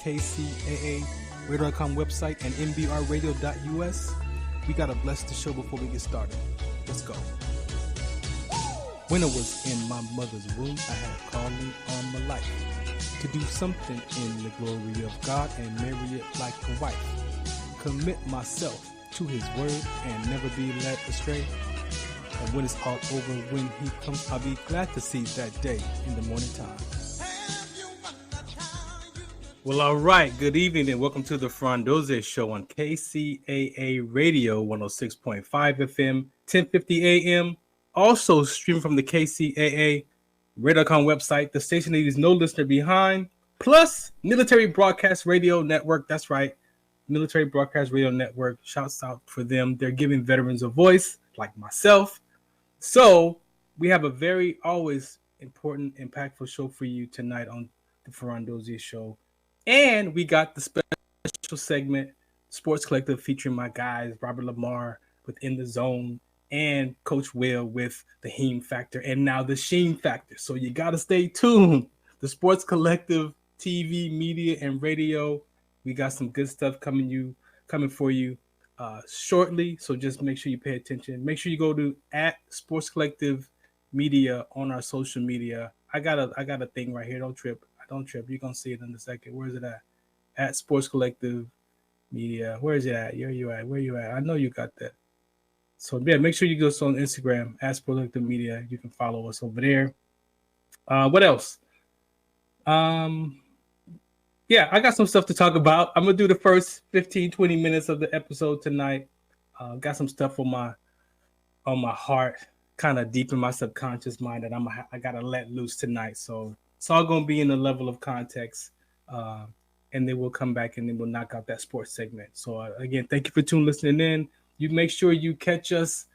KCAA Radio.com website and nbrradio.us. We got to bless the show before we get started. Let's go. When I was in my mother's womb, I had a calling on my life to do something in the glory of God and marry it like a wife. Commit myself to his word and never be led astray. And when it's all over, when he comes, I'll be glad to see that day in the morning time. Well, all right. Good evening and welcome to the Farron Dozier Show on KCAA Radio 106.5 FM, 1050 AM. Also streaming from the KCAA Radio.com website. The station leaves no listener behind. Plus, Military Broadcast Radio Network. That's right. Military Broadcast Radio Network. Shouts out for them. They're giving veterans a voice, like myself. So, we have a very always important, impactful show for you tonight on the Farron Dozier Show. And we got the special segment, Sports Collective, featuring my guys, Robert Lamar with In the Zone and Coach Will with the Heem Factor and now the Sheen Factor. So you got to stay tuned. The Sports Collective, TV, media, and radio. We got some good stuff coming for you shortly. So just make sure you pay attention. Make sure you go to @Sports Collective Media on our social media. I got a thing right here. Don't trip. You're gonna see it in a second. Where is it at? @Sports Collective Media. Where is it at? Where you at? I know you got that. So yeah, make sure you go on Instagram @Sports Collective Media. You can follow us over there. What else? Yeah, I got some stuff to talk about. I'm gonna do the first 15-20 minutes of the episode tonight. Got some stuff on my heart, kind of deep in my subconscious mind that I gotta let loose tonight. So it's all gonna be in a level of context, and then we'll come back and then we'll knock out that sports segment. So again, thank you for listening in. You make sure you catch us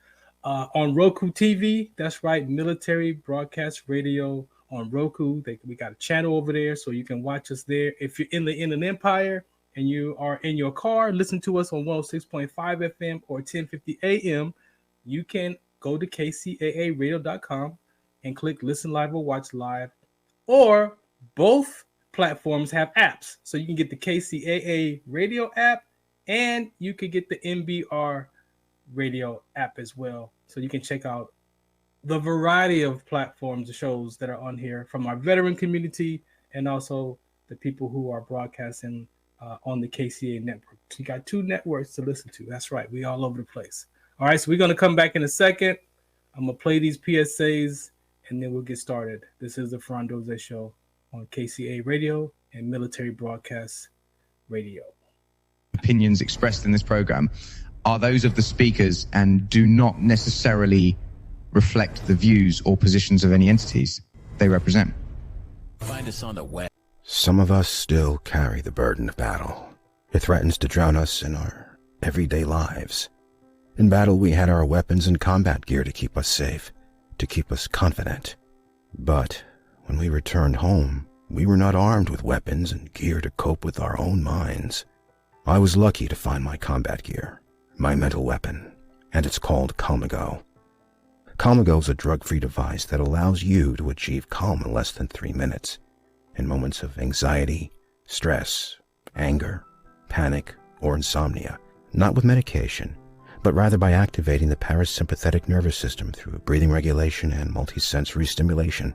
on Roku TV. That's right, Military Broadcast Radio on Roku. We got a channel over there, so you can watch us there. If you're in the Inland Empire and you are in your car, listen to us on 106.5 FM or 1050 AM. You can go to kcaaradio.com and click Listen Live or Watch Live. Or both platforms have apps. So you can get the KCAA radio app and you can get the NBR radio app as well. So you can check out the variety of platforms and shows that are on here from our veteran community and also the people who are broadcasting on the KCAA network. So you got two networks to listen to. That's right. We all over the place. All right. So we're going to come back in a second. I'm going to play these PSAs and then we'll get started. This is the Farron Dozier Show on KCAA Radio and Military Broadcast Radio. Opinions expressed in this program are those of the speakers and do not necessarily reflect the views or positions of any entities they represent. Find us on the web. Some of us still carry the burden of battle. It threatens to drown us in our everyday lives. In battle, we had our weapons and combat gear to keep us safe, to keep us confident. But when we returned home, we were not armed with weapons and gear to cope with our own minds. I was lucky to find my combat gear, my mental weapon, and it's called Calmago. Calmago is a drug-free device that allows you to achieve calm in less than 3 minutes in moments of anxiety, stress, anger, panic, or insomnia, not with medication, but rather by activating the parasympathetic nervous system through breathing regulation and multisensory stimulation.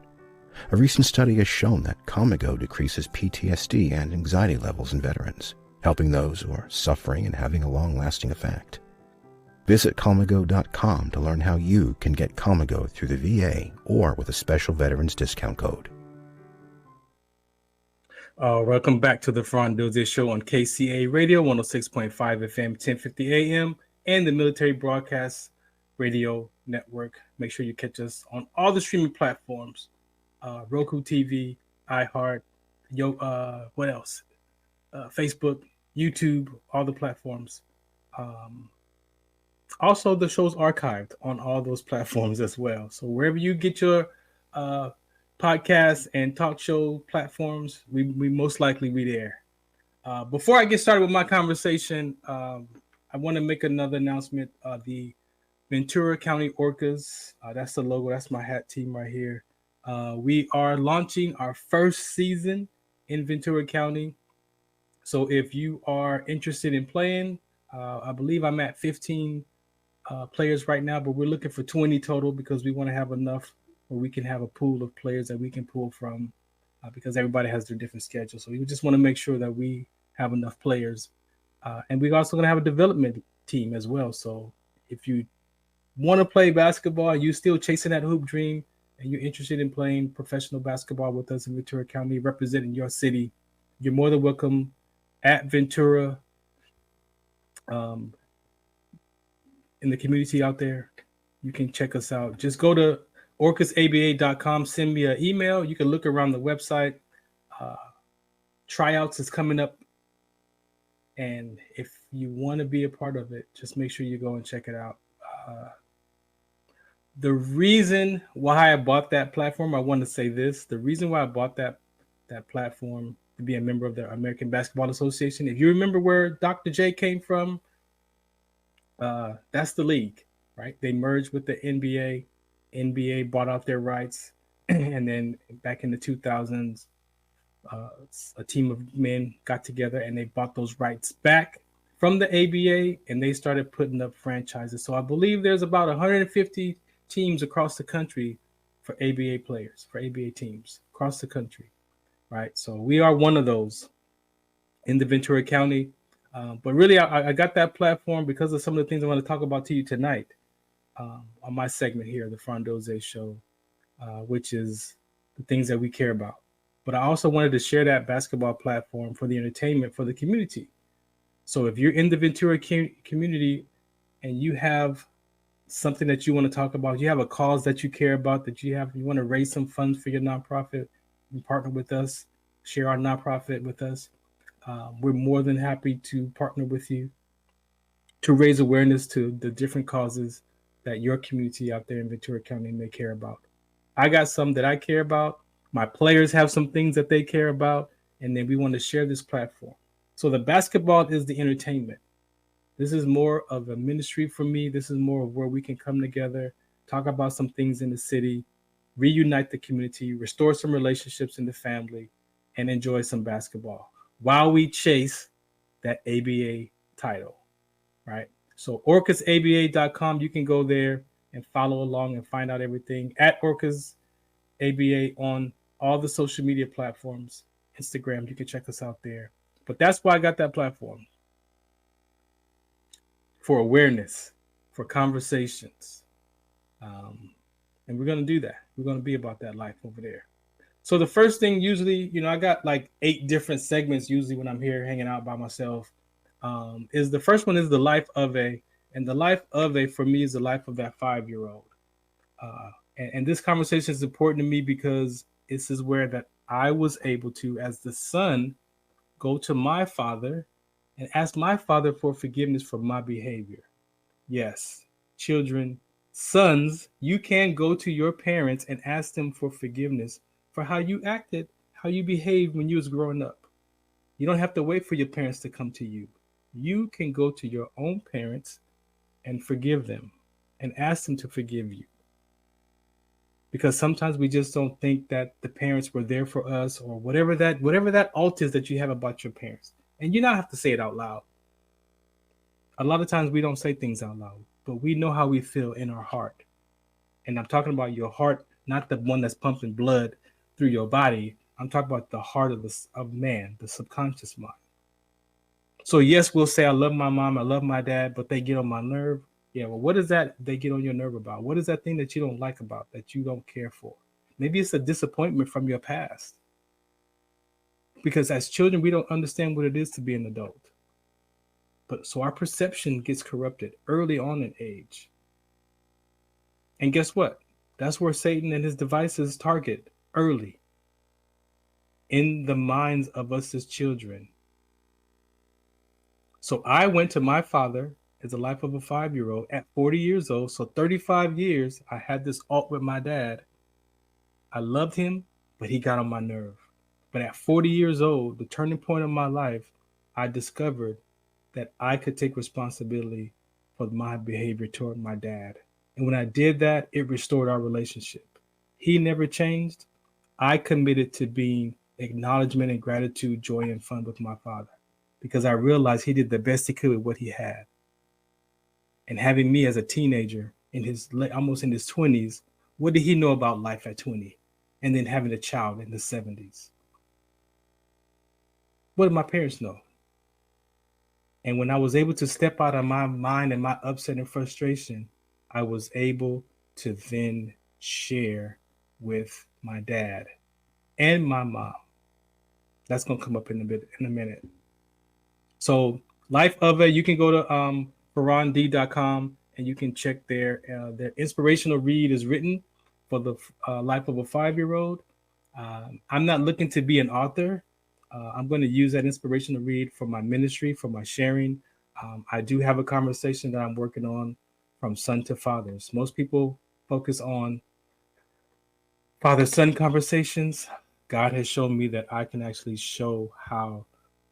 A recent study has shown that Calmago decreases PTSD and anxiety levels in veterans, helping those who are suffering and having a long-lasting effect. Visit Calmago.com to learn how you can get Calmago through the VA or with a special veterans discount code. Welcome back to the Farron Dozier Show on KCAA Radio 106.5 FM, 1050 AM, and the Military Broadcast Radio Network. Make sure you catch us on all the streaming platforms. Roku TV, iHeart, what else? Facebook, YouTube, all the platforms. Also, the show's archived on all those platforms as well. So wherever you get your podcasts and talk show platforms, we most likely be there. Before I get started with my conversation, I want to make another announcement. The Ventura County Orcas, that's the logo, that's my hat team right here. We are launching our first season in Ventura County. So if you are interested in playing, I believe I'm at 15 players right now, but we're looking for 20 total because we want to have enough where we can have a pool of players that we can pull from because everybody has their different schedules. So we just want to make sure that we have enough players. And we're also going to have a development team as well. So if you want to play basketball and you're still chasing that hoop dream and you're interested in playing professional basketball with us in Ventura County, representing your city, you're more than welcome at Ventura in the community out there. You can check us out. Just go to orcasaba.com, send me an email. You can look around the website. Tryouts is coming up. And if you want to be a part of it, just make sure you go and check it out. The reason why I bought that platform, I want to say this. The reason why I bought that platform to be a member of the American Basketball Association. If you remember where Dr. J came from, that's the league, right? They merged with the NBA. NBA bought out their rights. And then back in the 2000s, a team of men got together and they bought those rights back from the ABA and they started putting up franchises. So I believe there's about 150 teams across the country for ABA players, for ABA teams across the country. Right, so we are one of those in the Ventura County. But really, I got that platform because of some of the things I want to talk about to you tonight on my segment here, the Farron Dozier Show, which is the things that we care about. But I also wanted to share that basketball platform for the entertainment for the community. So if you're in the Ventura community and you have something that you want to talk about, you have a cause that you care about, you want to raise some funds for your nonprofit, and partner with us, share our nonprofit with us. We're more than happy to partner with you to raise awareness to the different causes that your community out there in Ventura County may care about. I got some that I care about. My players have some things that they care about, and then we want to share this platform. So the basketball is the entertainment. This is more of a ministry for me. This is more of where we can come together, talk about some things in the city, reunite the community, restore some relationships in the family, and enjoy some basketball while we chase that ABA title, right? So orcasaba.com, you can go there and follow along and find out everything at orcasaba on all the social media platforms, Instagram, you can check us out there. But that's why I got that platform, for awareness, for conversations. And we're going to do that. We're going to be about that life over there. So the first thing usually, I got like 8 different segments usually when I'm here hanging out by myself. Is the first one is the life of a, and the life of a for me is the life of that 5-year-old. And this conversation is important to me because this is where that I was able to, as the son, go to my father and ask my father for forgiveness for my behavior. Yes, children, sons, you can go to your parents and ask them for forgiveness for how you acted, how you behaved when you was growing up. You don't have to wait for your parents to come to you. You can go to your own parents and forgive them and ask them to forgive you. Because sometimes we just don't think that the parents were there for us, or whatever that alt is that you have about your parents. And you don't have to say it out loud. A lot of times we don't say things out loud, but we know how we feel in our heart. And I'm talking about your heart, not the one that's pumping blood through your body. I'm talking about the heart of man, the subconscious mind. So yes, we'll say I love my mom, I love my dad, but they get on my nerve. Yeah, well, what is that they get on your nerve about? What is that thing that you don't like about, that you don't care for? Maybe it's a disappointment from your past. Because as children, we don't understand what it is to be an adult. But so our perception gets corrupted early on in age. And guess what? That's where Satan and his devices target early in the minds of us as children. So I went to my father as the life of a 5-year-old at 40 years old. So 35 years, I had this alt with my dad. I loved him, but he got on my nerve. But at 40 years old, the turning point of my life, I discovered that I could take responsibility for my behavior toward my dad. And when I did that, it restored our relationship. He never changed. I committed to being acknowledgement and gratitude, joy, and fun with my father. because I realized he did the best he could with what he had. And having me as a teenager almost in his 20s, what did he know about life at 20? And then having a child in the 70s. What did my parents know? And when I was able to step out of my mind and my upset and frustration, I was able to then share with my dad and my mom. That's going to come up in a minute. So Life of a, you can go to farrond.com and you can check their inspirational read is written for the life of a 5-year-old. I'm not looking to be an author. I'm going to use that inspirational read for my ministry, for my sharing. I do have a conversation that I'm working on from son to fathers. Most people focus on father-son conversations. God has shown me that I can actually show how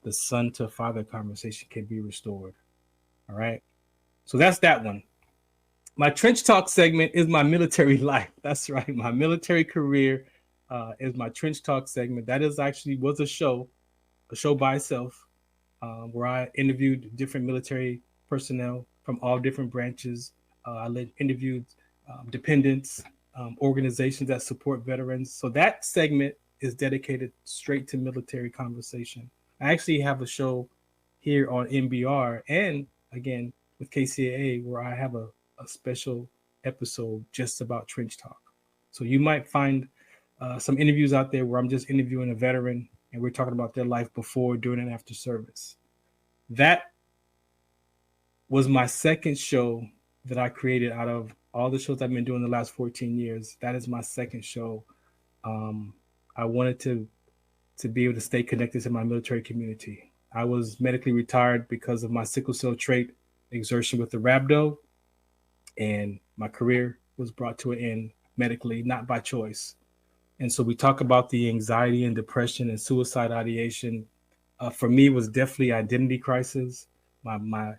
the son to father conversation can be restored. All right. So that's that one. My trench talk segment is my military life. That's right. My military career is my trench talk segment. That was a show by itself, where I interviewed different military personnel from all different branches. I interviewed dependents, organizations that support veterans. So that segment is dedicated straight to military conversation. I actually have a show here on MBR and again with KCAA where I have a special episode just about trench talk. So you might find some interviews out there where I'm just interviewing a veteran and we're talking about their life before, during, and after service. That was my second show that I created out of all the shows I've been doing the last 14 years. That is my second show. I wanted to be able to stay connected to my military community. I was medically retired because of my sickle cell trait exertion with the rhabdo, and my career was brought to an end medically, not by choice. And so we talk about the anxiety and depression and suicide ideation. For me, it was definitely identity crisis. My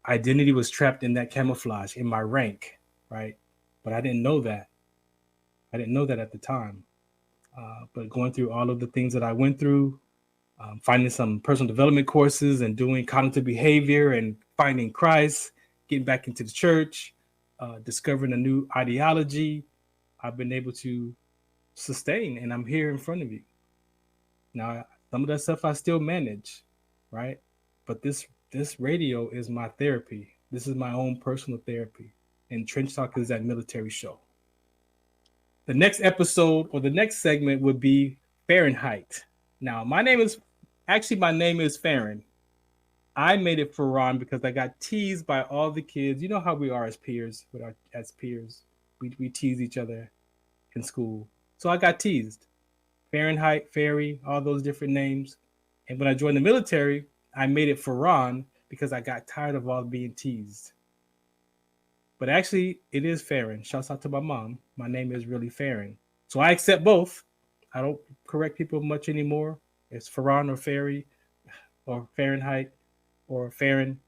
identity was trapped in that camouflage, in my rank, right? But I didn't know that. I didn't know that at the time. But going through all of the things that I went through, finding some personal development courses and doing cognitive behavior and finding Christ, getting back into the church, discovering a new ideology, I've been able to sustain, and I'm here in front of you. Now, some of that stuff I still manage, right? But this radio is my therapy. This is my own personal therapy. And Trench Talk is that military show. The next episode or the next segment would be Fahrenheit. Now, my name is Farron. I made it Farron because I got teased by all the kids. You know how we are as peers. We tease each other in school. So I got teased. Fahrenheit, Fairy, all those different names. And when I joined the military, I made it Farron because I got tired of all being teased. But actually, it is Farron. Shouts out to my mom. My name is really Farron. So I accept both. I don't correct people much anymore. It's Farron or Fairy or Fahrenheit or Farron.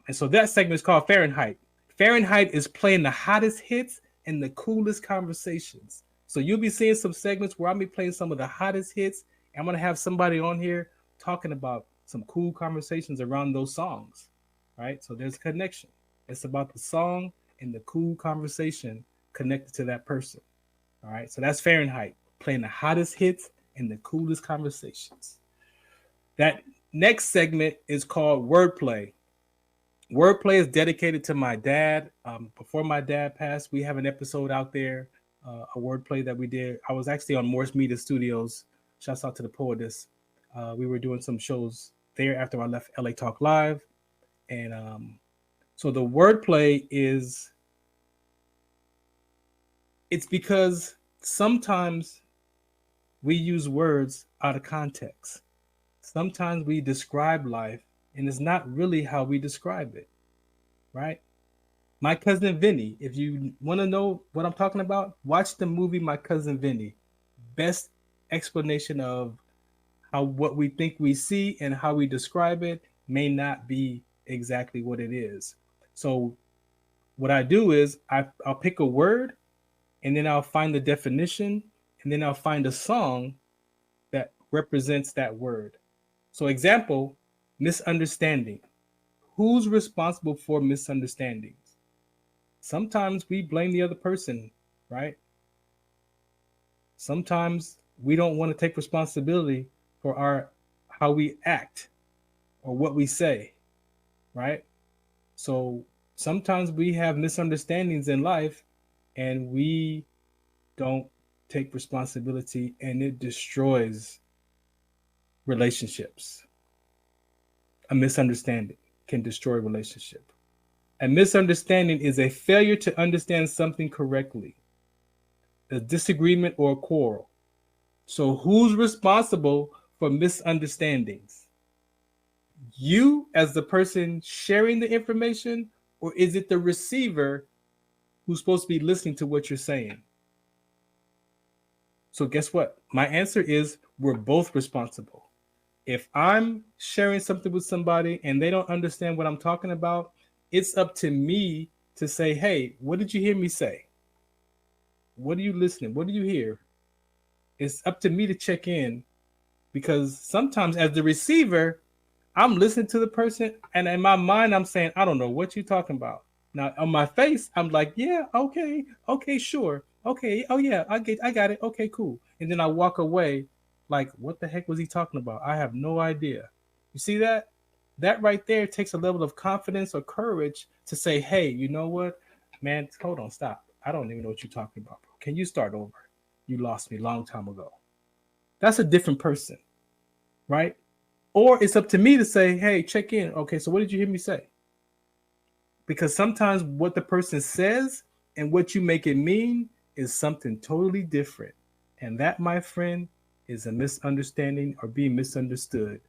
And so that segment is called Fahrenheit. Fahrenheit is playing the hottest hits and the coolest conversations. So you'll be seeing some segments where I'll be playing some of the hottest hits. I'm going to have somebody on here talking about some cool conversations around those songs, right? So there's a connection. It's about the song and the cool conversation connected to that person, all right? So that's Fahrenheit, playing the hottest hits and the coolest conversations. That next segment is called Wordplay. Wordplay is dedicated to my dad. Before my dad passed, we have an episode out there, a wordplay that we did. I was actually on Morse Media Studios. Shouts out to the poetess. We were doing some shows there after I left LA Talk Live. And so the wordplay it's because sometimes we use words out of context. Sometimes we describe life and it's not really how we describe it, right? My Cousin Vinny, if you want to know what I'm talking about, watch the movie My Cousin Vinny. Best explanation of how what we think we see and how we describe it may not be exactly what it is. So what I do is I'll pick a word and then I'll find the definition and then I'll find a song that represents that word. So example, misunderstanding. Who's responsible for misunderstandings? Sometimes we blame the other person, right? Sometimes we don't want to take responsibility for how we act or what we say, right? So sometimes we have misunderstandings in life and we don't take responsibility, and it destroys relationships. A misunderstanding can destroy a relationship. A misunderstanding is a failure to understand something correctly, a disagreement or a quarrel. So who's responsible for misunderstandings? You as the person sharing the information, or is it the receiver who's supposed to be listening to what you're saying? So guess what? My answer is we're both responsible. If I'm sharing something with somebody and they don't understand what I'm talking about, it's up to me to say, hey, what did you hear me say? What are you listening? What do you hear? It's up to me to check in, because sometimes as the receiver, I'm listening to the person, and in my mind, I'm saying, I don't know what you're talking about. Now, on my face, I'm like, yeah, okay, sure. Okay, oh yeah, I got it. Okay, cool. And then I walk away like, what the heck was he talking about? I have no idea. You see that? That right there takes a level of confidence or courage to say, hey, you know what? Man, hold on, stop. I don't even know what you're talking about, bro. Can you start over? You lost me a long time ago. That's a different person, right? Or it's up to me to say, hey, check in. Okay, so what did you hear me say? Because sometimes what the person says and what you make it mean is something totally different. And that, my friend, is a misunderstanding or being misunderstood.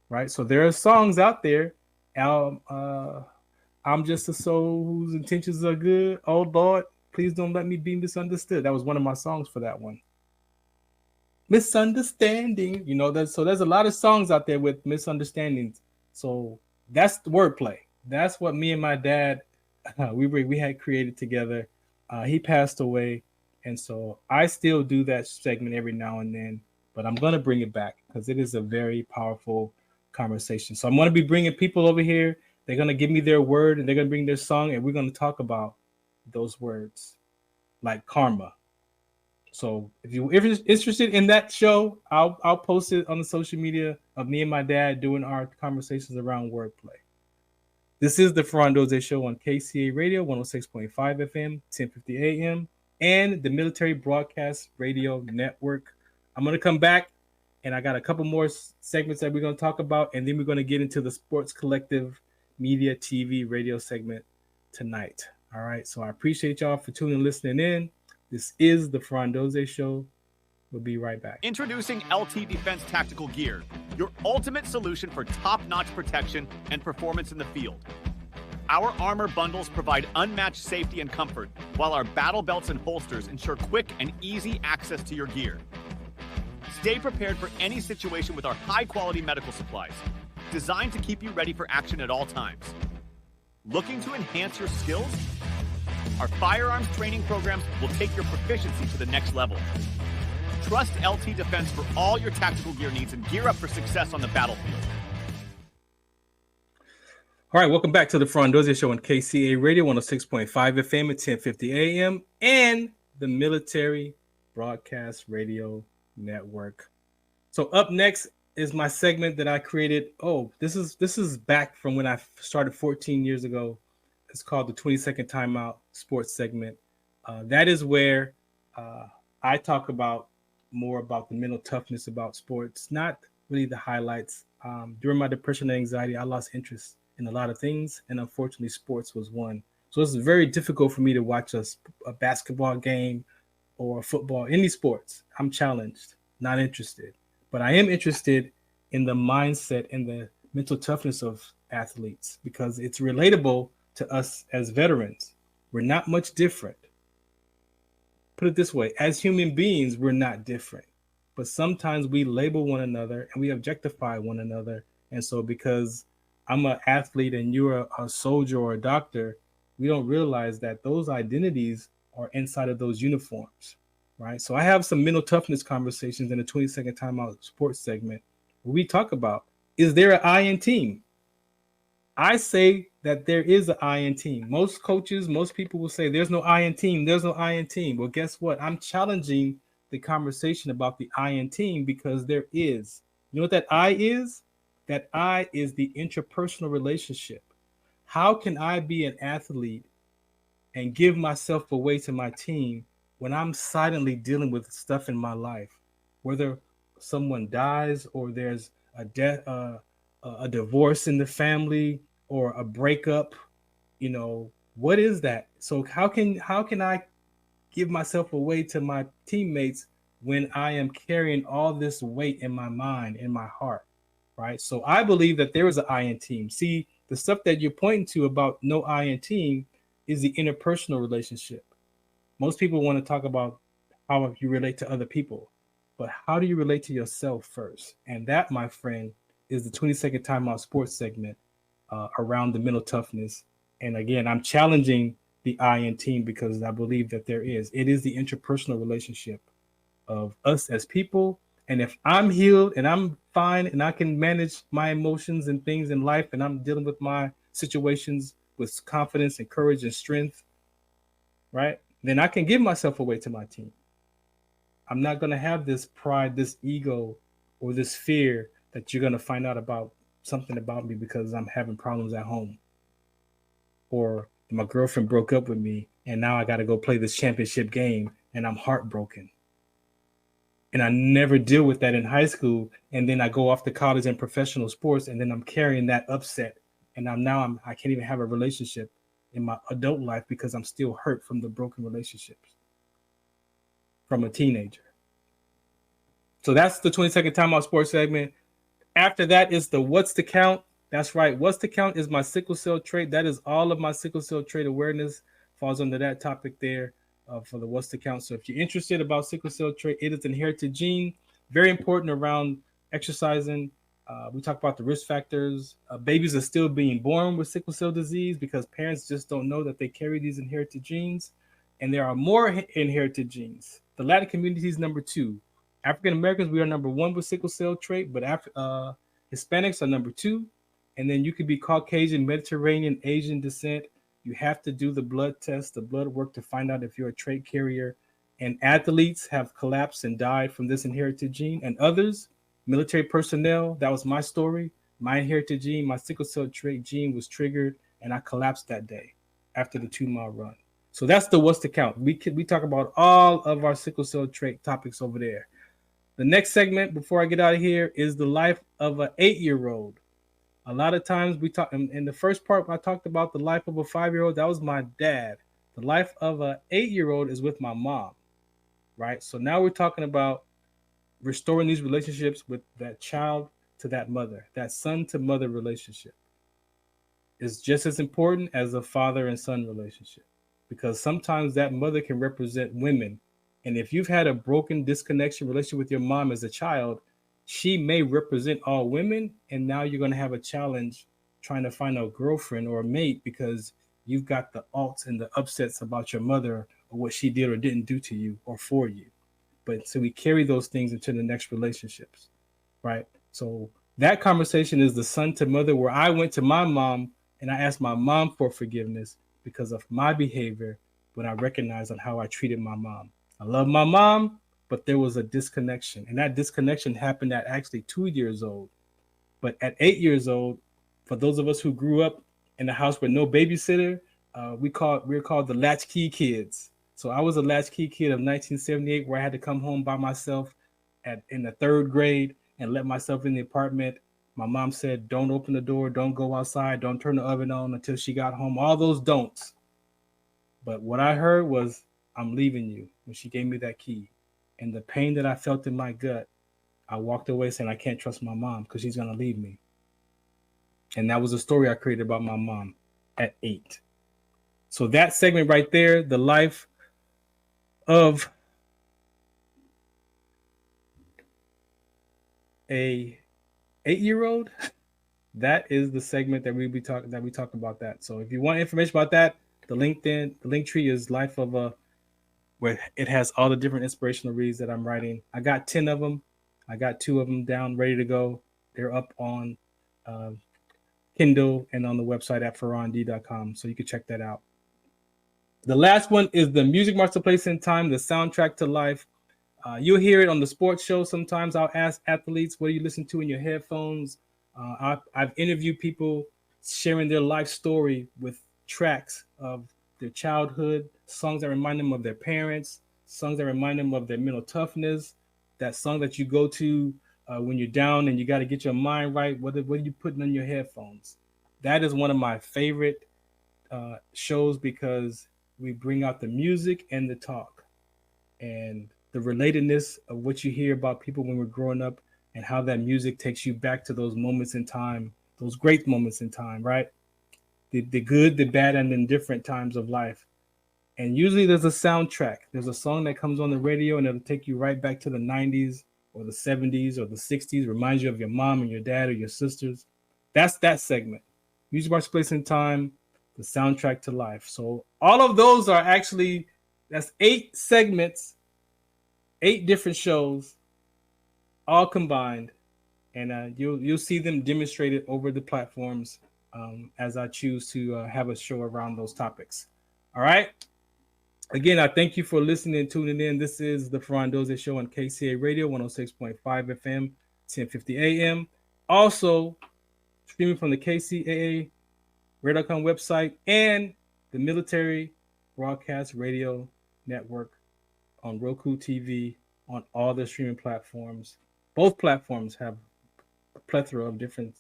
Right? So there are songs out there. I'm just a soul whose intentions are good. Oh Lord, please don't let me be misunderstood. That was one of my songs for that one. Misunderstanding, so there's a lot of songs out there with misunderstandings. So that's the wordplay. That's what me and my dad we had created together. He passed away, and so I still do that segment every now and then, but I'm going to bring it back because it is a very powerful conversation. So I'm going to be bringing people over here. They're going to give me their word, and they're going to bring their song, and we're going to talk about those words like karma. So if you're interested in that show, I'll post it on the social media of me and my dad doing our conversations around wordplay. This is the Farron Dozier Show on KCA Radio, 106.5 FM, 1050 AM, and the Military Broadcast Radio Network. I'm going to come back, and I got a couple more segments that we're going to talk about, and then we're going to get into the Sports Collective Media TV radio segment tonight. All right, so I appreciate y'all for tuning and listening in. This is the Farron Dozier Show. We'll be right back. Introducing LT Defense Tactical Gear, your ultimate solution for top-notch protection and performance in the field. Our armor bundles provide unmatched safety and comfort, while our battle belts and holsters ensure quick and easy access to your gear. Stay prepared for any situation with our high-quality medical supplies, designed to keep you ready for action at all times. Looking to enhance your skills? Our firearms training programs will take your proficiency to the next level. Trust LT Defense for all your tactical gear needs and gear up for success on the battlefield. All right, welcome back to the Farron Dozier Show on KCA Radio, 106.5 FM at 1050 AM, and the Military Broadcast Radio Network. So up next is my segment that I created. Oh, this is back from when I started 14 years ago. It's called the 20-second timeout sports segment. That is where I talk about more about the mental toughness about sports, not really the highlights. During my depression and anxiety, I lost interest in a lot of things, and unfortunately, sports was one. So it's very difficult for me to watch a basketball game or football, any sports. I'm challenged, not interested. But I am interested in the mindset and the mental toughness of athletes because it's relatable to us as veterans. We're not much different. Put it this way, as human beings, we're not different. But sometimes we label one another and we objectify one another. And so because I'm an athlete and you're a soldier or a doctor, we don't realize that those identities are inside of those uniforms, right? So I have some mental toughness conversations in the 20-second timeout sports segment we talk about, is there an I in team? I say that there is an I in team. Most coaches, most people will say there's no I in team. There's no I in team. Well, guess what? I'm challenging the conversation about the I in team because there is. You know what that I is? That I is the interpersonal relationship. How can I be an athlete and give myself away to my team when I'm silently dealing with stuff in my life, whether someone dies or there's a death, a divorce in the family or a breakup? You know, what is that? So how can I give myself away to my teammates when I am carrying all this weight in my mind, in my heart, right? So I believe that there is an I in team. See, the stuff that you're pointing to about no I in team is the interpersonal relationship. Most people want to talk about how you relate to other people, but how do you relate to yourself first? And that, my friend, is the 20-second timeout sports segment around the mental toughness. And again, I'm challenging the I in team because I believe that there is. It is the interpersonal relationship of us as people. And if I'm healed and I'm fine and I can manage my emotions and things in life and I'm dealing with my situations with confidence and courage and strength, right? Then I can give myself away to my team. I'm not going to have this pride, this ego, or this fear that you're going to find out about something about me because I'm having problems at home. Or my girlfriend broke up with me and now I got to go play this championship game and I'm heartbroken. And I never deal with that in high school. And then I go off to college and professional sports and then I'm carrying that upset. And I can't even have a relationship in my adult life because I'm still hurt from the broken relationships from a teenager. So that's the 20-second timeout sports segment. After that is the what's the count. That's right. What's the count is my sickle cell trait. That is all of my sickle cell trait awareness falls under that topic there for the what's the count. So if you're interested about sickle cell trait, it is an inherited gene. Very important around exercising. We talk about the risk factors. Babies are still being born with sickle cell disease because parents just don't know that they carry these inherited genes. And there are more inherited genes. The Latin community is number 2. African Americans, we are number 1 with sickle cell trait, but Hispanics are number 2. And then you could be Caucasian, Mediterranean, Asian descent. You have to do the blood test, the blood work to find out if you're a trait carrier. And athletes have collapsed and died from this inherited gene. And others, military personnel, that was my story. My inherited gene, my sickle cell trait gene was triggered, and I collapsed that day after the 2-mile run. So that's the what's the count. We talk about all of our sickle cell trait topics over there. The next segment before I get out of here is the life of an 8-year-old. A lot of times we talk in the first part, I talked about the life of a 5-year-old. That was my dad. The life of an 8-year-old is with my mom, right? So now we're talking about restoring these relationships with that child to that mother. That son to mother relationship is just as important as a father and son relationship, because sometimes that mother can represent women. And if you've had a broken disconnection relationship with your mom as a child, she may represent all women. And now you're going to have a challenge trying to find a girlfriend or a mate because you've got the alts and the upsets about your mother or what she did or didn't do to you or for you. But so we carry those things into the next relationships, right? So that conversation is the son to mother, where I went to my mom and I asked my mom for forgiveness because of my behavior when I recognized on how I treated my mom. I love my mom, but there was a disconnection. And that disconnection happened at actually 2 years old. But at 8 years old, for those of us who grew up in a house with no babysitter, we were called the latchkey kids. So I was a latchkey kid of 1978, where I had to come home by myself in the 3rd grade and let myself in the apartment. My mom said, don't open the door, don't go outside, don't turn the oven on until she got home. All those don'ts. But what I heard was, I'm leaving you, when she gave me that key. And the pain that I felt in my gut, I walked away saying, I can't trust my mom because she's going to leave me. And that was a story I created about my mom at 8. So that segment right there, the life of a 8-year-old, that is the segment that we talk about that. So if you want information about that, the link tree is life of a, where it has all the different inspirational reads that I'm writing. I got 10 of them. I got 2 of them down, ready to go. They're up on Kindle and on the website at farrond.com, so you can check that out. The last one is the Music Marks the Place in Time, the soundtrack to life. You'll hear it on the sports show sometimes. I'll ask athletes, what do you listen to in your headphones? I've interviewed people sharing their life story with tracks of their childhood, songs that remind them of their parents, songs that remind them of their mental toughness, that song that you go to when you're down and you got to get your mind right. What are you putting on your headphones? That is one of my favorite shows because we bring out the music and the talk and the relatedness of what you hear about people when we're growing up and how that music takes you back to those moments in time, those great moments in time, right? The good, the bad, and indifferent times of life. And usually there's a soundtrack. There's a song that comes on the radio and it'll take you right back to the 90s or the 70s or the 60s, reminds you of your mom and your dad or your sisters. That's that segment. Music Marks Place in Time, the soundtrack to life. So all of those are actually, that's 8 segments, 8 different shows, all combined. And you'll see them demonstrated over the platforms as I choose to have a show around those topics. All right. Again, I thank you for listening and tuning in. This is the Farron Dozier Show on KCA Radio, 106.5 FM, 1050 AM. Also, streaming from the KCAA Radio.com website and the Military Broadcast Radio Network on Roku TV, on all the streaming platforms. Both platforms have a plethora of different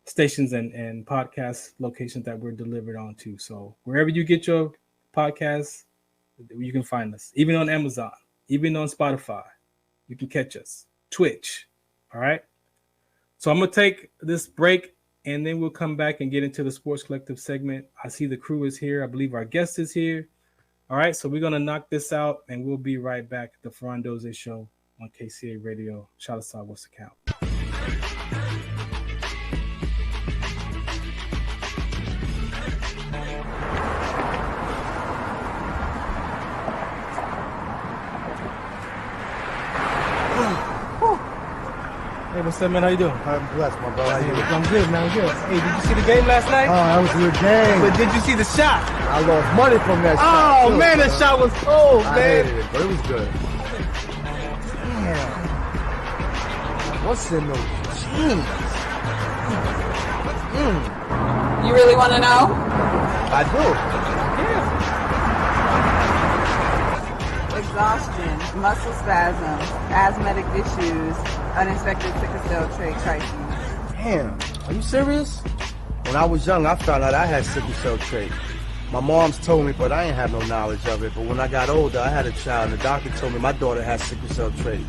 stations and podcast locations that we're delivered onto. So wherever you get your podcasts, you can find us. Even on Amazon, even on Spotify, you can catch us. Twitch. All right. So I'm going to take this break and then we'll come back and get into the Sports Collective segment. I see the crew is here. I believe our guest is here. All right. So we're going to knock this out and we'll be right back at the Farron Dozier Show on KCA Radio. Shout out, what's the count? Hey, what's up, man? How you doing? I'm blessed, my brother. How you doing? I'm good, man. I'm good. Hey, did you see the game last night? Oh, that was a good game. But did you see the shot? I lost money from that shot. Oh, man, that shot was cold, I man. hated it, but it was good. Damn. What's in those jeans? You really want to know? I do. Exhaustion, muscle spasms, asthmatic issues, unexpected sickle cell trait crises. Damn. Are you serious? When I was young, I found out I had sickle cell trait. My mom's told me, but I ain't have no knowledge of it. But when I got older, I had a child, and the doctor told me my daughter has sickle cell trait.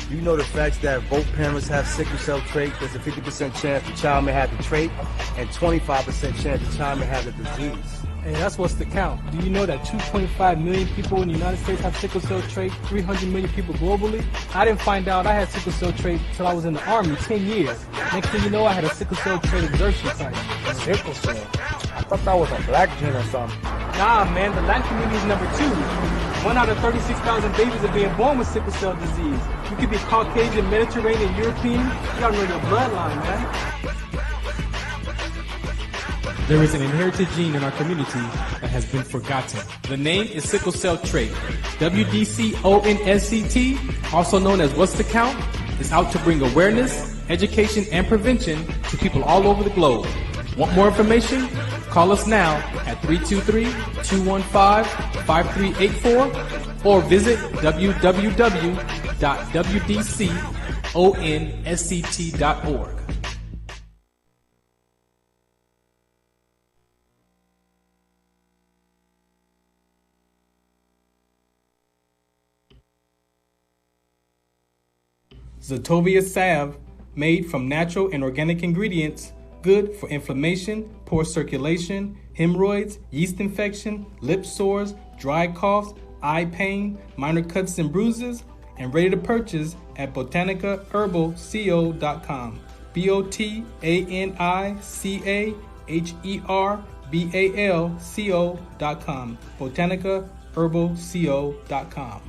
You know the facts that both parents have sickle cell trait? There's a 50% chance the child may have the trait, and 25% chance the child may have the disease. Hey, that's what's the count. Do you know that 2.5 million people in the United States have sickle cell trait, 300 million people globally? I didn't find out I had sickle cell trait until I was in the Army, 10 years. Next thing you know, I had a sickle cell trait exertion site. Sickle cell? I thought that was a black gene or something. Nah, man, the Latin community is number 2. 1 out of 36,000 babies are being born with sickle cell disease. You could be Caucasian, Mediterranean, European. You gotta know your bloodline, man. There is an inherited gene in our community that has been forgotten. The name is sickle cell trait. WDCONSCT, also known as What's the Count, is out to bring awareness, education, and prevention to people all over the globe. Want more information? Call us now at 323-215-5384 or visit www.wdconsct.org. Zetovia salve, made from natural and organic ingredients, good for inflammation, poor circulation, hemorrhoids, yeast infection, lip sores, dry coughs, eye pain, minor cuts and bruises, and ready to purchase at botanicaherbalco.com. BOTANICAHERBALCO.com. botanicaherbalco.com.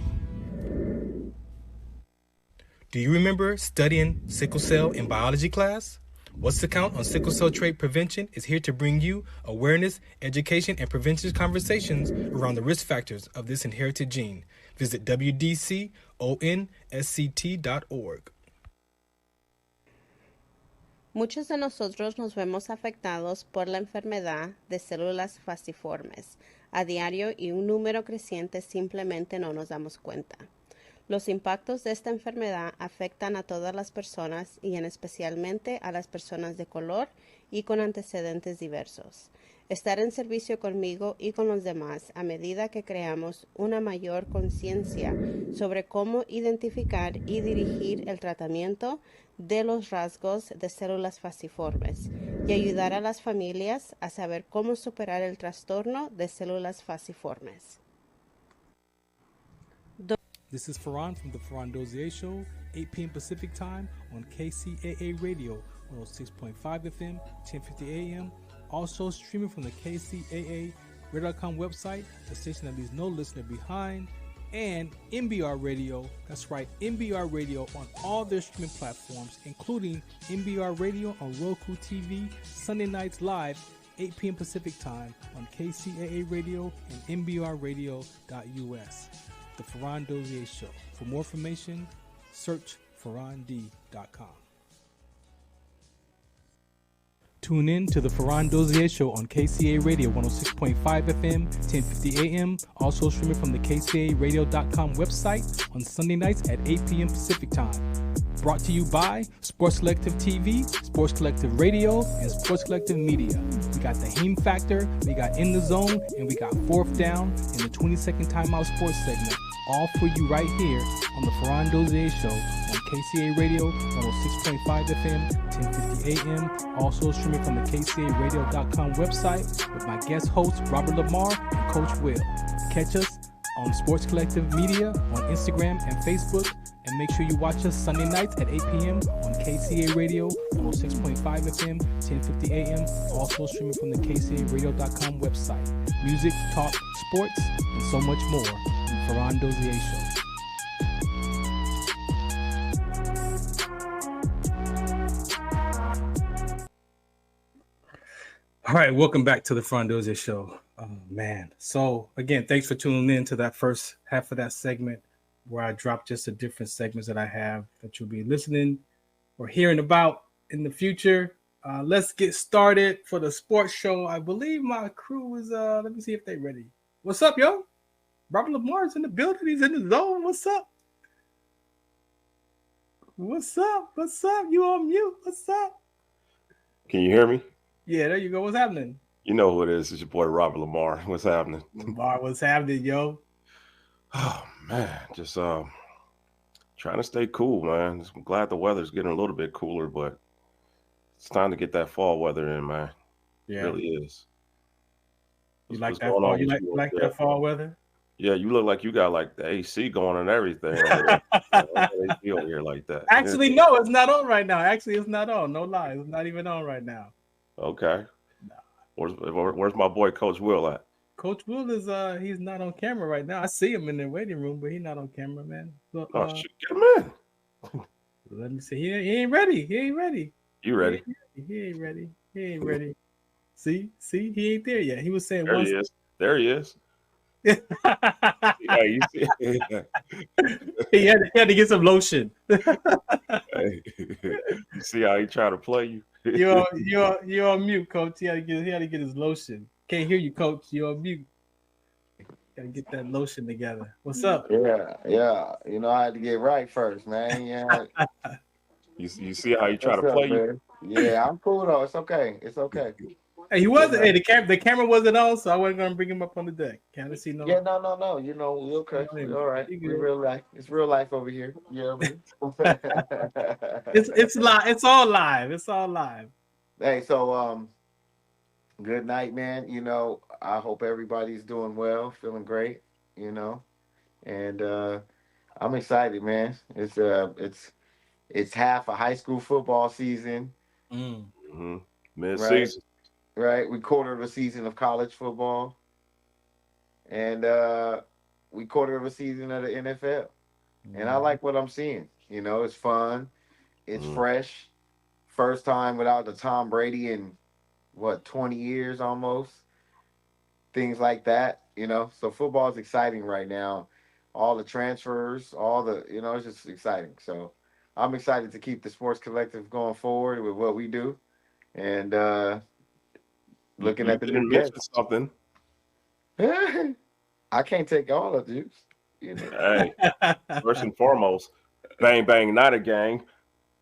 Do you remember studying sickle cell in biology class? What's the Count on Sickle Cell Trait Prevention is here to bring you awareness, education, and prevention conversations around the risk factors of this inherited gene. Visit wdconsct.org. Muchos de nosotros nos vemos afectados por la enfermedad de células falciformes a diario y un número creciente simplemente no nos damos cuenta. Los impactos de esta enfermedad afectan a todas las personas y en especialmente a las personas de color y con antecedentes diversos. Estar en servicio conmigo y con los demás a medida que creamos una mayor conciencia sobre cómo identificar y dirigir el tratamiento de los rasgos de células falciformes y ayudar a las familias a saber cómo superar el trastorno de células falciformes. This is Farron from the Farron Dozier Show, 8 p.m. Pacific Time on KCAA Radio, 106.5 FM, 1050 AM. Also streaming from the KCAA Radio.com website, the station that leaves no listener behind, and MBR Radio. That's right, MBR Radio on all their streaming platforms, including MBR Radio on Roku TV, Sunday nights live, 8 p.m. Pacific Time on KCAA Radio and MBRradio.us. The Farron Dozier Show. For more information, search farrond.com. Tune in to the Farron Dozier Show on KCA Radio 106.5 FM, 1050 AM. Also streaming from the KCARadio.com website on Sunday nights at 8 p.m. Pacific Time. Brought to you by Sports Collective TV, Sports Collective Radio, and Sports Collective Media. We got the Heme Factor, we got In the Zone, and we got Fourth Down in the 20-second timeout sports segment. All for you right here on the Farron Dozier Show on KCA Radio 106.5 FM, 1050 AM. Also streaming from the KCARadio.com website with my guest hosts Robert Lamar and Coach Will. Catch us on Sports Collective Media on Instagram and Facebook. And make sure you watch us Sunday nights at 8 p.m. on KCA Radio 106.5 FM, 1050 AM. Also streaming from the KCARadio.com website. Music, talk, sports, and so much more. Farron Dozier Show. All right, welcome back to the Farron Dozier Show. Oh man. So again, thanks for tuning in to that first half of that segment where I drop just the different segments that I have that you'll be listening or hearing about in the future. Let's get started for the sports show. I believe my crew is let me see if they're ready. What's up, yo? Robert Lamar's in the building. He's in the zone. What's up? What's up? What's up? You on mute? What's up? Can you hear me? Yeah, there you go. What's happening? You know who it is. It's your boy Robert Lamar. What's happening? Lamar, what's happening, yo? Oh man, just trying to stay cool, man. I'm glad the weather's getting a little bit cooler, but it's time to get that fall weather in, man. Yeah, it really is. You like that fall? You like that fall weather? Yeah, you look like you got like the AC going and everything. AC over here like that. Actually, no, it's not on right now. Actually, it's not on. No lie, it's not even on right now. Okay. Where's my boy Coach Will at? Coach Will is he's not on camera right now. I see him in the waiting room, but he's not on camera, man. So, shit, get him in. Let me see. He ain't ready. He ain't ready. You ready? He ain't ready. He ain't ready. See, he ain't there yet. He was saying there he is. There he is. Yeah, you see? he had to get some lotion. Hey, you see how he trying to play you? You're on mute, Coach. He had to get his lotion. Can't hear you, Coach. You're on mute. Gotta get that lotion together. What's up? Yeah. You know, I had to get right first, man. Yeah. You see how he try to play you? Yeah, I'm cool though. It's okay. Hey, he wasn't. Hey, the camera wasn't on, so I wasn't gonna bring him up on the deck. Can't see no. Yeah, no. You know, we okay. We're all right. We're real life. It's real life over here. You know what I mean? It's live. It's all live. It's all live. Hey, so good night, man. You know, I hope everybody's doing well, feeling great. You know, and I'm excited, man. It's half a high school football season. Mm-hmm. Mid-season. Right, we quarter of a season of college football, and we quarter of a season of the NFL. and I like what I'm seeing. You know, it's fun, it's fresh. First time without the Tom Brady in what 20 years almost. Things like that, you know. So football is exciting right now. All the transfers, all the, you know, it's just exciting. So I'm excited to keep the sports collective going forward with what we do, and looking You at the new didn't mention guests. something. I can't take all of these, you know. Hey, first and foremost, bang bang, not a gang.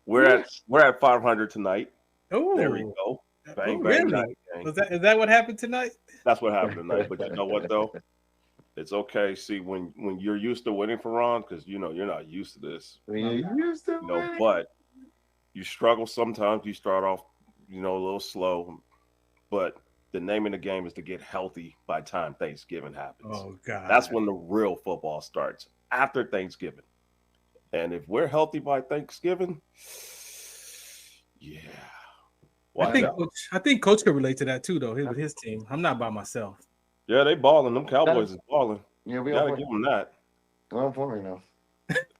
We're at 500 tonight. Oh, there we go. Bang bang, really? not a gang. Is that what happened tonight? That's what happened tonight. But you know what though? It's okay. See, when you're used to winning for Ron, because you know you're not used to this. But you struggle sometimes. You start off, you know, a little slow, but the name of the game is to get healthy by time Thanksgiving happens. Oh God, that's when the real football starts, after Thanksgiving. And if we're healthy by Thanksgiving, yeah. I think Coach could relate to that too, though. With his team, I'm not by myself. Yeah, they balling. Them Cowboys is balling. Yeah, we gotta give them that. Well, for me now.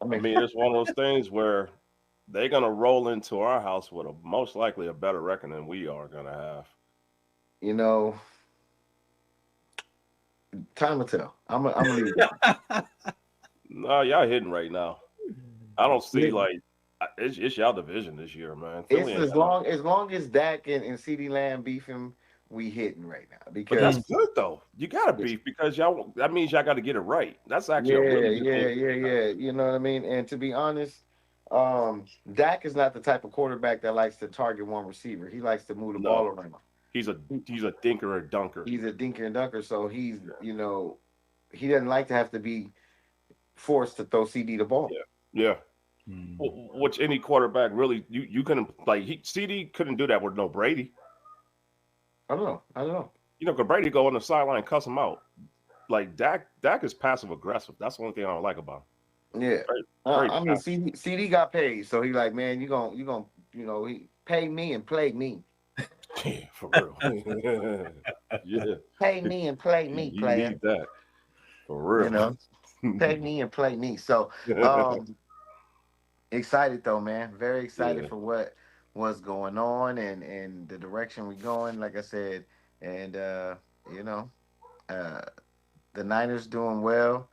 I mean, it's one of those things where they're gonna roll into our house with most likely a better record than we are gonna have. You know, time will tell. I'm gonna leave it. No, y'all hitting right now. I don't see it's y'all division this year, man. It's as long as Dak and CeeDee Lamb beefing, we hitting right now. Because but that's good though. You gotta beef because that means y'all got to get it right. That's actually a really good thing. You know what I mean? And to be honest, Dak is not the type of quarterback that likes to target one receiver. He likes to move the ball around. He's a dinker and dunker. He's a dinker and dunker. So he's he doesn't like to have to be forced to throw CD the ball. Yeah. Which any quarterback really you couldn't CD couldn't do that with no Brady. I don't know. You know, because Brady go on the sideline and cuss him out. Like Dak is passive aggressive. That's the only thing I don't like about him. Yeah. I mean, CD got paid, so he like, man, you gonna he pay me and play me. Yeah, for real. Yeah. Pay me and play me, player. You need that. For real. You know, pay me and play me. So excited though, man. Very excited for what's going on and the direction we're going, like I said. And the Niners doing well.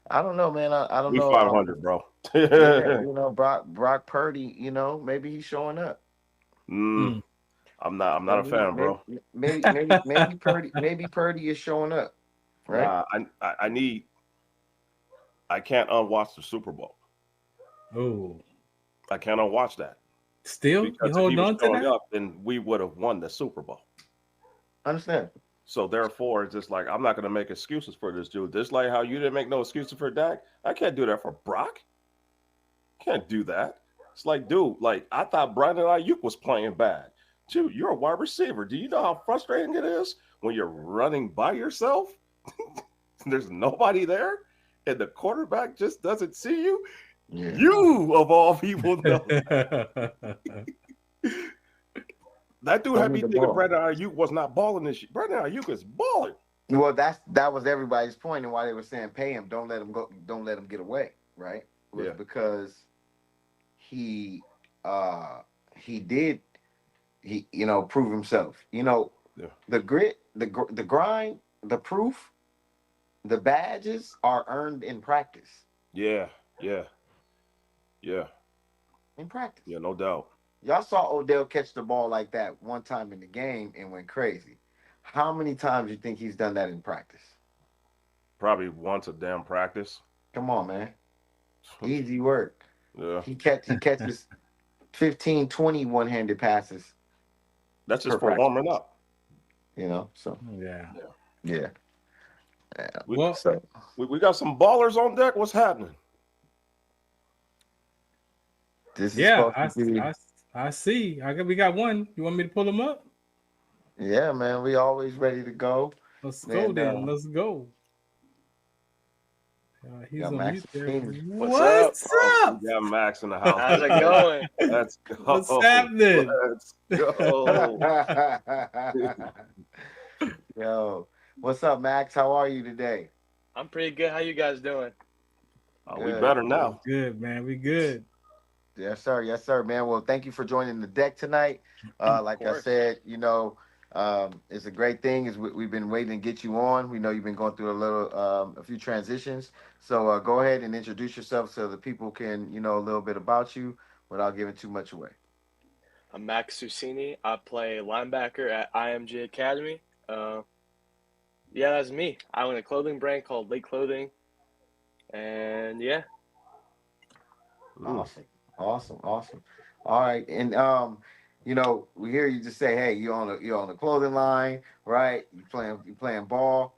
I don't know, man. I don't know. 500, bro. Brock Purdy, maybe he's showing up. I'm not a fan, bro. Maybe Purdy is showing up. Right? I can't unwatch the Super Bowl. Oh. I can't unwatch that. Still? Because you holding on to that? Up, then we would have won the Super Bowl. Understand. So therefore, it's just like I'm not going to make excuses for this dude. Just like how you didn't make no excuses for Dak, I can't do that for Brock. Can't do that. It's like, dude, I thought Brandon Ayuk was playing bad. Dude, you're a wide receiver. Do you know how frustrating it is when you're running by yourself? There's nobody there, and the quarterback just doesn't see you. Yeah. You of all people know. That dude had me thinking Brandon Ayuk was not balling this year. Brandon Ayuk is balling. Well, that was everybody's point, and why they were saying pay him, don't let him go, don't let him get away, right? Because he prove himself. The grit, the grind, the proof, the badges are earned in practice. Yeah. In practice. Yeah, no doubt. Y'all saw Odell catch the ball like that one time in the game and went crazy. How many times you think he's done that in practice? Probably once a damn practice. Come on, man. Easy work. Yeah. He catches 15, 20 one-handed passes. That's just for warming up. So. Yeah. We got some ballers on deck. What's happening? I see. We got one. You want me to pull him up? Yeah, man. We always ready to go. Let's go then. Let's go. He's on mute there. What's up? We got Max in the house. How's it going? Let's go. What's happening? Let's go. Yo, what's up, Max? How are you today? I'm pretty good. How you guys doing? We Good. better now. Good, man. We good. Yes, sir. Yes, sir, man. Well, thank you for joining the deck tonight. Like I course. said, it's a great thing. We've been waiting to get you on. We know you've been going through a few transitions. So go ahead and introduce yourself so the people can, a little bit about you without giving too much away. I'm Max Susini. I play linebacker at IMG Academy. Yeah, that's me. I own a clothing brand called Lake Clothing. And yeah. Awesome. Awesome. Awesome. All right. And we hear you just say, hey, you're on a clothing line, right? You playing ball.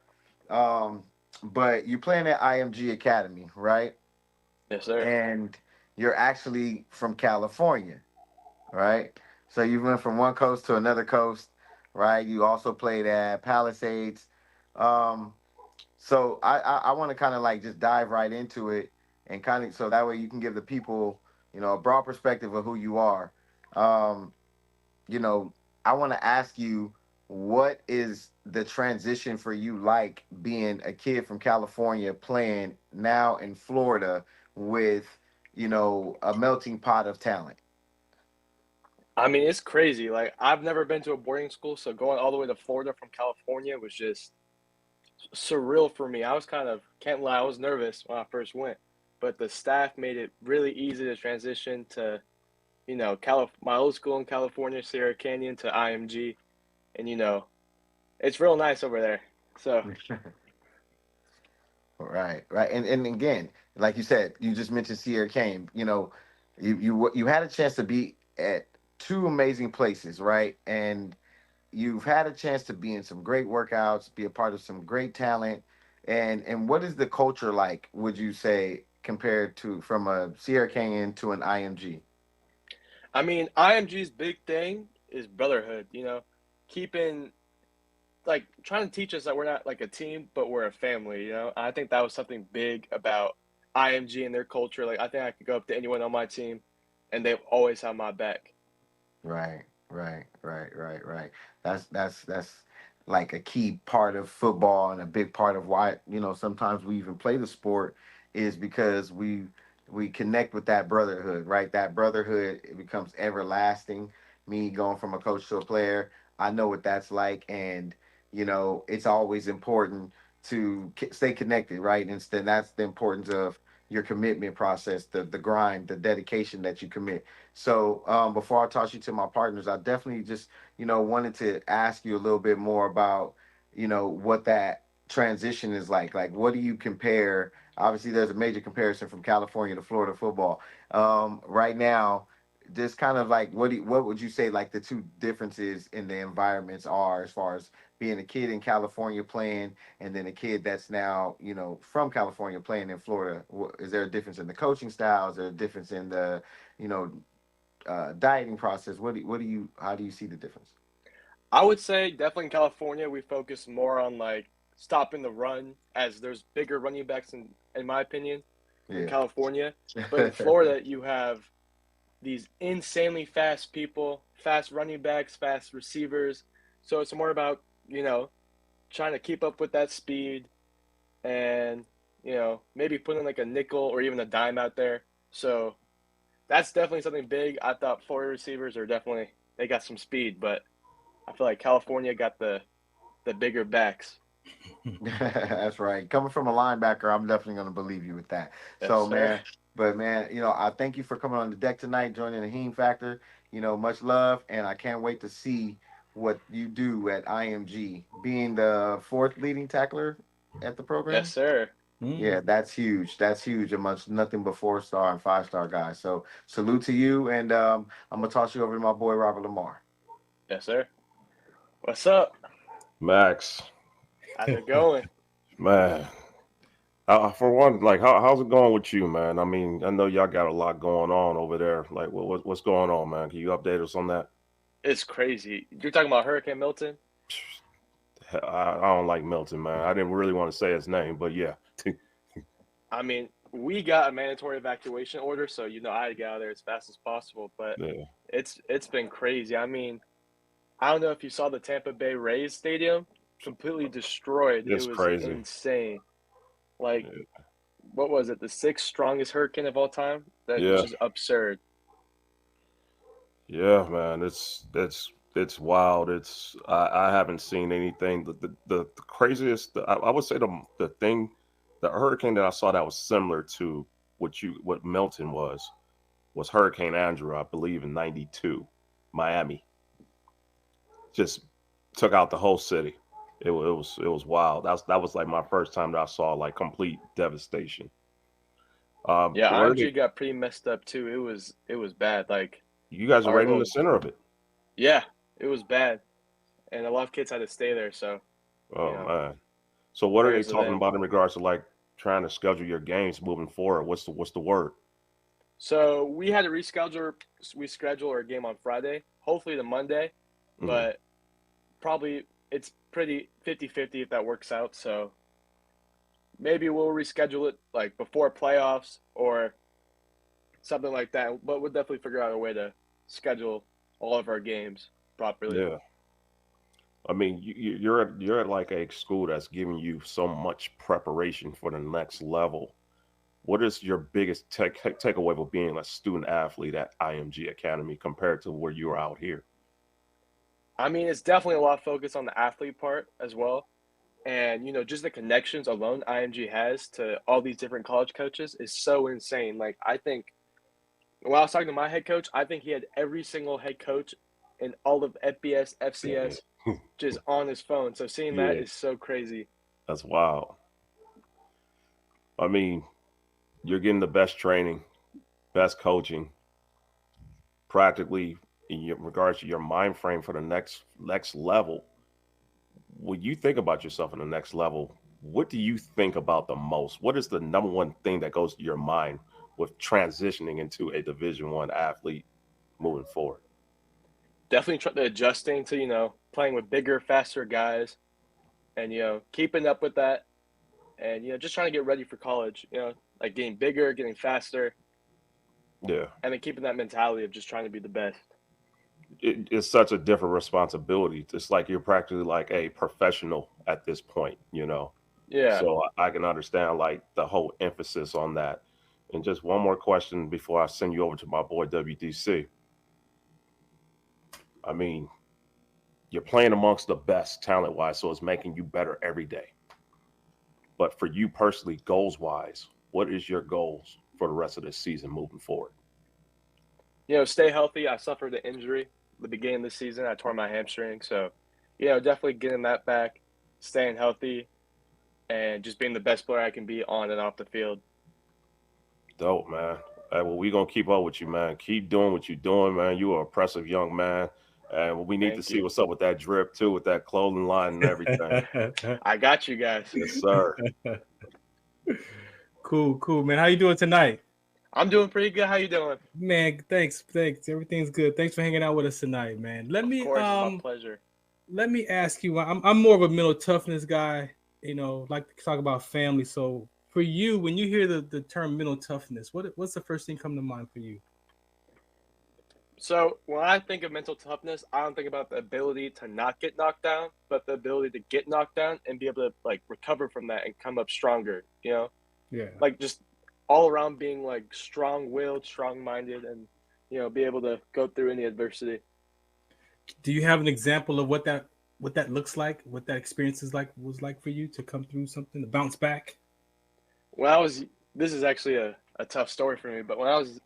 Um, but you're playing at IMG Academy, right? Yes, sir. And you're actually from California, right? So you went from one coast to another coast, right? You also played at Palisades. Um, so I want to kind of like just dive right into it and kind of so that way you can give the people, a broad perspective of who you are. Um, I want to ask you, what is the transition for you like being a kid from California playing now in Florida with, a melting pot of talent? I mean, it's crazy. Like, I've never been to a boarding school, so going all the way to Florida from California was just surreal for me. I was can't lie, I was nervous when I first went, but the staff made it really easy to transition to, my old school in California, Sierra Canyon, to IMG, and it's real nice over there. So Right, right, and again, like you said, you just mentioned Sierra Kane. You had a chance to be at two amazing places, right? And you've had a chance to be in some great workouts, be a part of some great talent. And what is the culture like? Would you say compared to from a Sierra Canyon to an IMG? I mean, IMG's big thing is brotherhood, keeping like trying to teach us that we're not like a team, but we're a family. I think that was something big about IMG and their culture. Like, I think I could go up to anyone on my team and they've always had my back. Right, right. That's like a key part of football and a big part of why sometimes we even play the sport is because we connect with that brotherhood, right? That brotherhood, it becomes everlasting. Me going from a coach to a player, I know what that's like, and it's always important to stay connected, right? And that's the importance of your commitment process, the grind, the dedication that you commit. So before I toss you to my partners, I definitely just, wanted to ask you a little bit more about, what that transition is like. Like, what do you compare? Obviously, there's a major comparison from California to Florida football. Right now, just kind of like, what would you say like the two differences in the environments are as far as being a kid in California playing and then a kid that's now, from California playing in Florida? Is there a difference in the coaching styles? Is there a difference in the, you know, dieting process? How do you see the difference? I would say definitely in California we focus more on like stopping the run, as there's bigger running backs in my opinion in Yeah. California. But in Florida you have these insanely fast people, fast running backs, fast receivers. So it's more about, trying to keep up with that speed and, maybe putting like a nickel or even a dime out there. So that's definitely something big. I thought Florida receivers they got some speed, but I feel like California got the bigger backs. That's right. Coming from a linebacker, I'm definitely going to believe you with that. Yes, So, sir. man, I thank you for coming on the deck tonight, joining the Heme Factor. Much love, and I can't wait to see what you do at IMG, being the fourth leading tackler at the program. Yes, sir. Yeah, that's huge. That's huge amongst nothing but 4-star and 5-star guys. So, salute to you, and I'm gonna toss you over to my boy Robert Lamar. Yes, sir. What's up? Max, How's it going? man. For one, like, how's it going with you, man? I mean, I know y'all got a lot going on over there. Like, what's going on, man? Can you update us on that? It's crazy. You're talking about Hurricane Milton? I don't like Milton, man. I didn't really want to say his name, but yeah. I mean, we got a mandatory evacuation order, so I had to get out of there as fast as possible. But Yeah. it's been crazy. I mean, I don't know if you saw the Tampa Bay Rays stadium completely destroyed. It's It was crazy. insane. Like, what was it, the 6th strongest hurricane of all time? That's Yeah. just absurd. Yeah, man, it's wild. I haven't seen anything. The craziest, I would say the hurricane that I saw that was similar to what Milton was Hurricane Andrew, I believe in '92, Miami. Just took out the whole city. It was wild. That was like my first time that I saw like complete devastation. Yeah, Where IMG got pretty messed up too. It was bad. Like you guys are our right in the little, center of it. yeah, it was bad, and a lot of kids had to stay there. So, Oh you know, man. So what are they prayers to talking them. about in regards to like trying to schedule your games moving forward? What's the word? So we had to reschedule our game on Friday, hopefully the Monday, but probably it's pretty 50-50 if that works out. So maybe we'll reschedule it like before playoffs or something like that. But we'll definitely figure out a way to schedule all of our games properly. Yeah. I mean, you're at like a school that's giving you so much preparation for the next level. What is your biggest takeaway for being a student athlete at IMG Academy compared to where you are out here? I mean, it's definitely a lot of focus on the athlete part as well. And, you know, just the connections alone IMG has to all these different college coaches is so insane. Like, I think when I was talking to my head coach, I think he had every single head coach in all of FBS, FCS just on his phone. So seeing that Yeah. is so crazy. That's wild. I mean, you're getting the best training, best coaching, practically in regards to your mind frame for the next level. When you think about yourself in the next level, what do you think about the most? What is the number one thing that goes to your mind with transitioning into a Division I athlete moving forward? Definitely adjusting to, you know, playing with bigger, faster guys and, you know, keeping up with that and, you know, just trying to get ready for college, you know, like getting bigger, getting faster, Yeah. and then keeping that mentality of just trying to be the best. It's such a different responsibility. It's like you're practically like a professional at this point, you know? Yeah. So I can understand like the whole emphasis on that. And just one more question before I send you over to my boy WDC. I mean, you're playing amongst the best talent wise, so it's making you better every day. But for you personally, goals wise, what is your goals for the rest of this season moving forward? You know, stay healthy. I suffered an injury at the beginning of the season. I tore my hamstring. So, you know, definitely getting that back, staying healthy, and just being the best player I can be on and off the field. Dope, man. Hey, well, we're going to keep up with you, man. Keep doing what you're doing, man. You are an impressive young man. And we need to see what's up with that drip, too, with that clothing line and everything. I got you guys. Yes, sir. Cool, man. How you doing tonight? I'm doing pretty good. How you doing? Man, thanks. Everything's good. Thanks for hanging out with us tonight, man. Of course, it's my pleasure. Let me ask you. I'm more of a mental toughness guy. You know, like to talk about family. So for you, when you hear the term mental toughness, what's the first thing come to mind for you? So when I think of mental toughness, I don't think about the ability to not get knocked down, but the ability to get knocked down and be able to like recover from that and come up stronger. You know, Yeah. like just all around being like strong-willed, strong-minded, and you know, be able to go through any adversity. Do you have an example of what that looks like, what that experience was like for you to come through something, to bounce back? This is actually a tough story for me, but when I was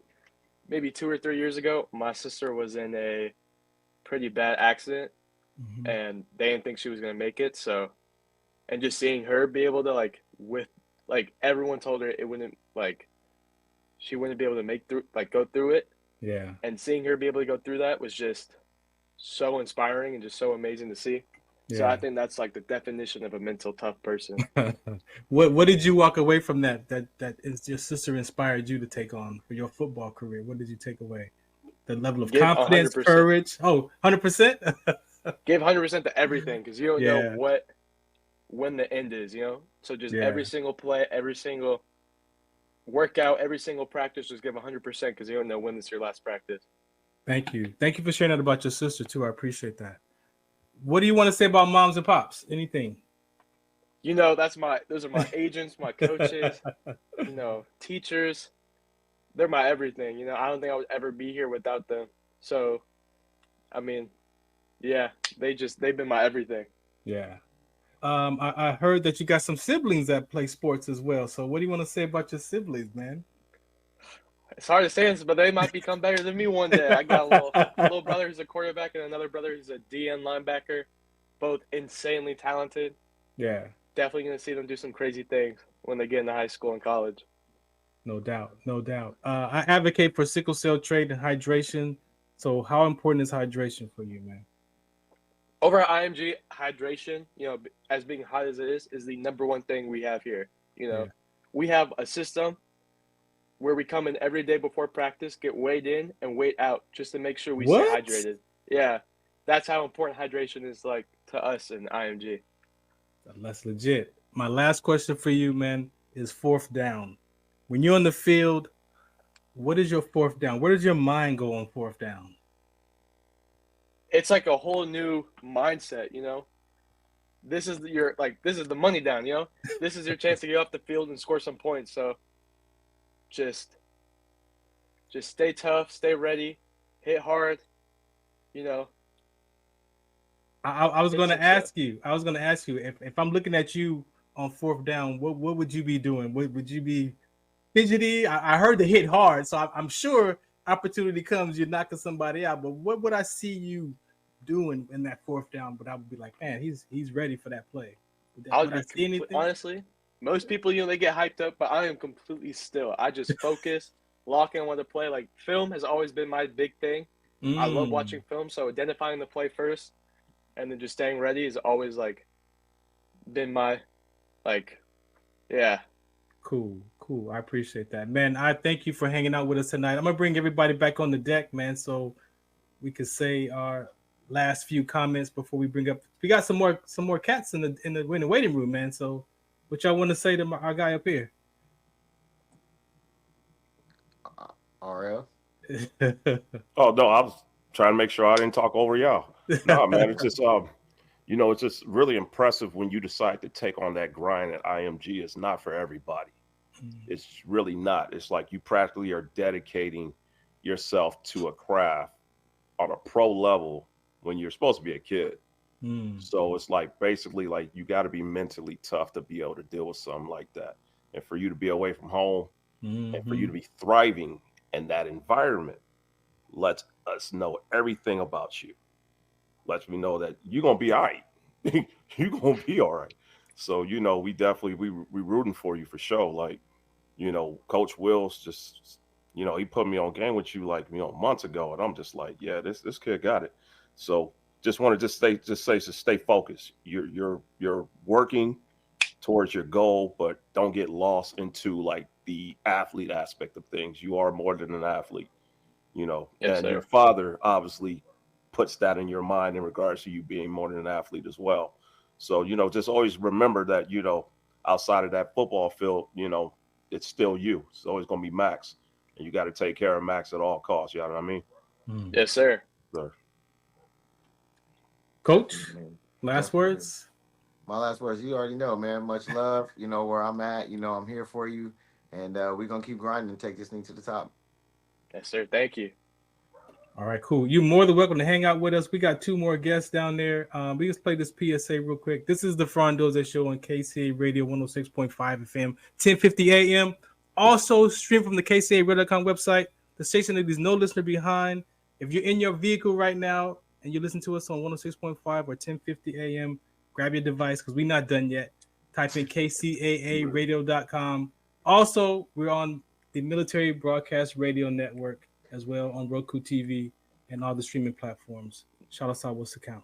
maybe 2 or 3 years ago, my sister was in a pretty bad accident, and they didn't think she was going to make it. So, and just seeing her be able to everyone told her it wouldn't she wouldn't be able to go through it. Yeah. And seeing her be able to go through that was just so inspiring and just so amazing to see. Yeah. So I think that's like the definition of a mental tough person. What did you walk away from that is your sister inspired you to take on for your football career? What did you take away? The level of confidence, 100%. courage. Oh, 100%? Give 100% to everything because you don't know when the end is, you know? So just every single play, every single workout, every single practice, just give 100% because you don't know when it's your last practice. Thank you. Thank you for sharing that about your sister too. I appreciate that. What do you want to say about moms and pops? Anything? You know, those are my agents, my coaches, teachers. They're my everything. I don't think I would ever be here without them. So, I mean, yeah, they've been my everything. Yeah. I heard that you got some siblings that play sports as well. So what do you want to say about your siblings, man? It's hard to say, but they might become better than me one day. I got a little brother who's a quarterback and another brother who's a DN linebacker, both insanely talented. Yeah. Definitely going to see them do some crazy things when they get into high school and college. No doubt. No doubt. I advocate for sickle cell trait and hydration. So how important is hydration for you, man? Over at IMG, hydration, as being hot as it is the number one thing we have here. We have a system where we come in every day before practice, get weighed in and weighed out just to make sure we stay hydrated. Yeah, that's how important hydration is like to us in IMG. That's legit. My last question for you, man, is fourth down. When you're on the field, what is your fourth down? Where does your mind go on fourth down? It's like a whole new mindset, This is the money down, This is your chance to get off the field and score some points. So just stay tough, stay ready, hit hard, I was going to ask you. If I'm looking at you on fourth down, what would you be doing? Would you be fidgety? I heard the hit hard, so I'm sure opportunity comes, you're knocking somebody out. But what would I see you doing in that fourth down? But I would be like, man, he's ready for that play. Would I see anything? Honestly, most people, they get hyped up, but I am completely still. I just focus, lock in on the play. Like, film has always been my big thing. I love watching film, so identifying the play first and then just staying ready is always been my yeah. Cool. I appreciate that, man. I thank you for hanging out with us tonight. I'm gonna bring everybody back on the deck, man, so we can say our last few comments before we bring up. We got some more cats in the waiting room, man. So, what y'all want to say to our guy up here? RL. Oh no, I was trying to make sure I didn't talk over y'all. No, man, it's just it's just really impressive when you decide to take on that grind at IMG. It's not for everybody. It's really not. It's like you practically are dedicating yourself to a craft on a pro level when you're supposed to be a kid. So it's like basically like you got to be mentally tough to be able to deal with something like that. And for you to be away from home and for you to be thriving in that environment lets us know everything about you. Lets me know that you're going to be all right. You're going to be all right. So, we definitely, we rooting for you for sure. Like, Coach Wills just, he put me on game with you months ago. And I'm just like, yeah, this kid got it. So just want to stay focused. You're working towards your goal, but don't get lost into the athlete aspect of things. You are more than an athlete, yes, and sir. Your father obviously puts that in your mind in regards to you being more than an athlete as well. So, just always remember that, outside of that football field, it's still you. It's always going to be Max, and you got to take care of Max at all costs. You know what I mean? Yes, sir. Coach, last words? My last words, you already know, man. Much love. You know where I'm at. I'm here for you. And we're going to keep grinding and take this thing to the top. Yes, sir. Thank you. All right, cool. You're more than welcome to hang out with us. We got 2 more guests down there. We just play this PSA real quick. This is the Farron Dozier Show on KCA Radio 106.5 FM, 1050 AM. Also stream from the KCARadio.com website. The station that is no listener behind. If you're in your vehicle right now and you listen to us on 106.5 or 1050 AM, grab your device because we're not done yet. Type in KCAARadio.com. Also, we're on the Military Broadcast Radio Network as well on Roku TV and all the streaming platforms. Shout out Southwest Account.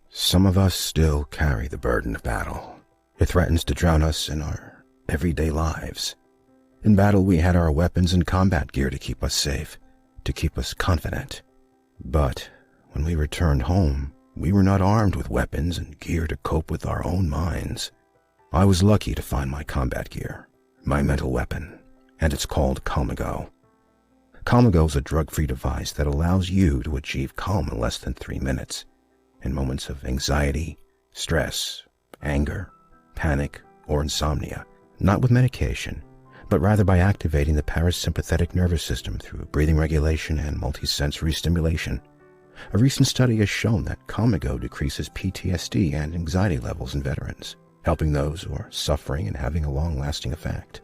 Some of us still carry the burden of battle. It threatens to drown us in our everyday lives. In battle, we had our weapons and combat gear to keep us safe, to keep us confident. But when we returned home, we were not armed with weapons and gear to cope with our own minds. I was lucky to find my combat gear, my mental weapon, and it's called Calmago. Calmago is a drug-free device that allows you to achieve calm in less than 3 minutes in moments of anxiety, stress, anger, panic, or insomnia, not with medication, but rather by activating the parasympathetic nervous system through breathing regulation and multisensory stimulation. A recent study has shown that Comago decreases PTSD and anxiety levels in veterans, helping those who are suffering and having a long-lasting effect.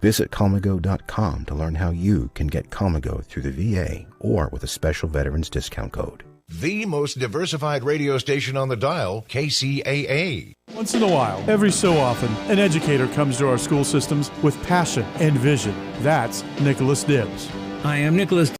Visit Comago.com to learn how you can get Comago through the VA or with a special veterans discount code. The most diversified radio station on the dial, KCAA. Once in a while, every so often, an educator comes to our school systems with passion and vision. That's Nicholas Dibbs. I am Nicholas